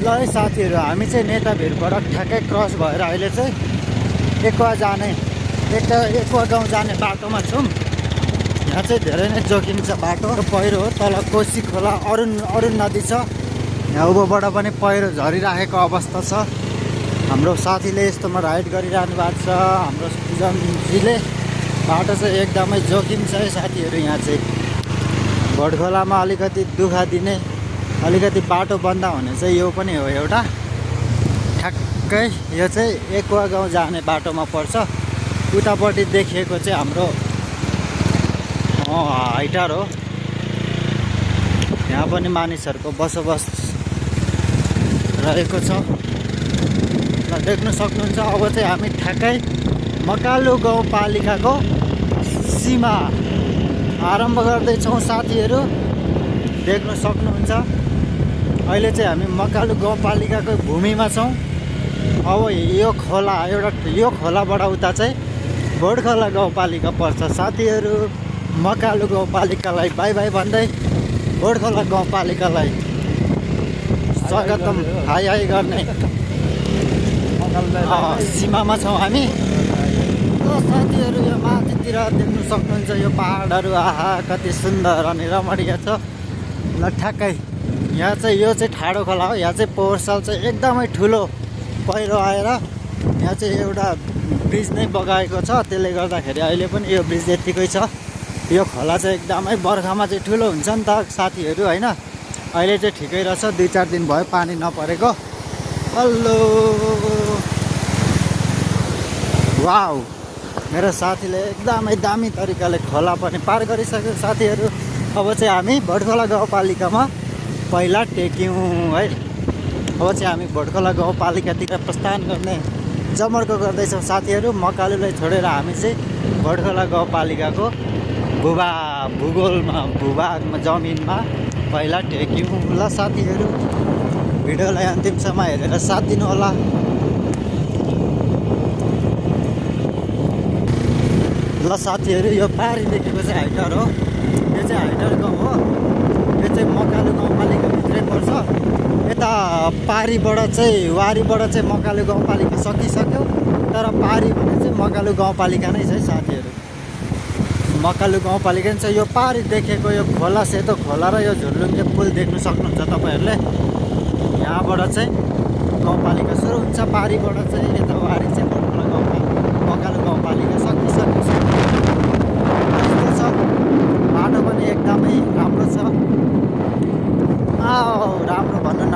ल है साथीहरू, हामी चाहिँ नेता भिरबाट ठ्याक्कै क्रस भएर अहिले चाहिँ एक्वा गाउँ जाने बाटोमा छौँ। यहाँ चाहिँ धेरै नै जोखिम छ बाटो, पहिरो हो। तल कोशी खोला अरुण नदी छ। यहाँ उँभोबाट पनि पहिरो झरिराखेको अवस्था छ। हाम्रो साथीले यस्तोमा राइड गरिरहनु भएको छ। हाम्रो सुजनजीले बाटो चाहिँ एकदमै जोखिम छ है साथीहरू। यहाँ चाहिँ भटखोलामा अलिकति दुःख दिने, अलिकति बाटो बन्द हुने चाहिँ यो पनि हो एउटा। ठ्याक्कै यो चाहिँ एक्वा गाउँ जाने बाटोमा पर्छ। उतापट्टि देखिएको चाहिँ हाम्रो हाइटर हो। यहाँ पनि मानिसहरूको बसोबास रहेको छ। ल देख्न सक्नुहुन्छ। अब चाहिँ हामी ठ्याक्कै मकालु गाउँपालिकाको सीमा आरम्भ गर्दैछौँ साथीहरू, देख्न सक्नुहुन्छ। अहिले चाहिँ हामी मकालु गाउँपालिकाको भूमिमा छौँ। अब यो खोलाबाट उता चाहिँ भटखोला गाउँपालिका पर्छ साथीहरू। मकालु गाउँपालिकालाई बाई बाई भन्दै भटखोला गाउँपालिकालाई स्वागतम हाई हाई गर्ने सीमामा छौँ हामी। साथीहरू यो माथितिर देख्न सक्नुहुन्छ यो पहाडहरू, आहा कति सुन्दर अनि रमणीय छ। ल ठ्याक्कै यहाँ चाहिँ यो चाहिँ ठाडो खोला हो। यहाँ चाहिँ पोहोर साल चाहिँ एकदमै ठुलो पहिरो आएर यहाँ चाहिँ एउटा ब्रिज नै बगाएको छ। त्यसले गर्दाखेरि अहिले पनि यो ब्रिज यत्तिकै छ। यो खोला चाहिँ एकदमै बर्खामा चाहिँ ठुलो हुन्छ नि त साथीहरू, होइन। अहिले चाहिँ ठिकै रहेछ, 2-4 दिन भयो पानी नपरेको। हल्लो वाउ, मेरो साथीले एकदमै दामी तरिकाले खोला पनि पार गरिसक्यो साथीहरू। अब चाहिँ हामी भटखोला गाउँपालिकामा पहिला टेक्यौँ है। अब चाहिँ हामी भटखोला गाउँपालिकातिर प्रस्थान गर्ने जमर्को गर्दैछौँ साथीहरू। मकालुलाई छोडेर हामी चाहिँ भटखोला गाउँपालिकाको भूभागमा जमिनमा पहिला टेक्यौँ। ल साथीहरू, भिडियोलाई अन्तिमसम्म हेरेर साथ दिनु होला। ल साथीहरू, यो पारी देखेको चाहिँ हाइटर हो। यो चाहिँ हाइटर गाउँ हो। यो चाहिँ मकालु गाउँपालिकाभित्रै पर्छ। यता पारीबाट चाहिँ वारीबाट चाहिँ मकालु गाउँपालिका सकिसक्यो। तर पारी भने चाहिँ मकालु गाउँपालिका नै छ है साथीहरू। मकालु गाउँपालिका चाहिँ यो पारी देखेको यो खोला, सेतो खोला र यो झुर्लुङ्गे पुल देख्न सक्नुहुन्छ तपाईँहरूले। यहाँबाट चाहिँ गाउँपालिका सुरु हुन्छ, पारीबाट चाहिँ यता वारी चाहिँ भटखोला मकालु गाउँपालिका सकिसक्यो। यस्तो छ, बाटो पनि एकदमै राम्रो छ। राम्रो भन्नु न।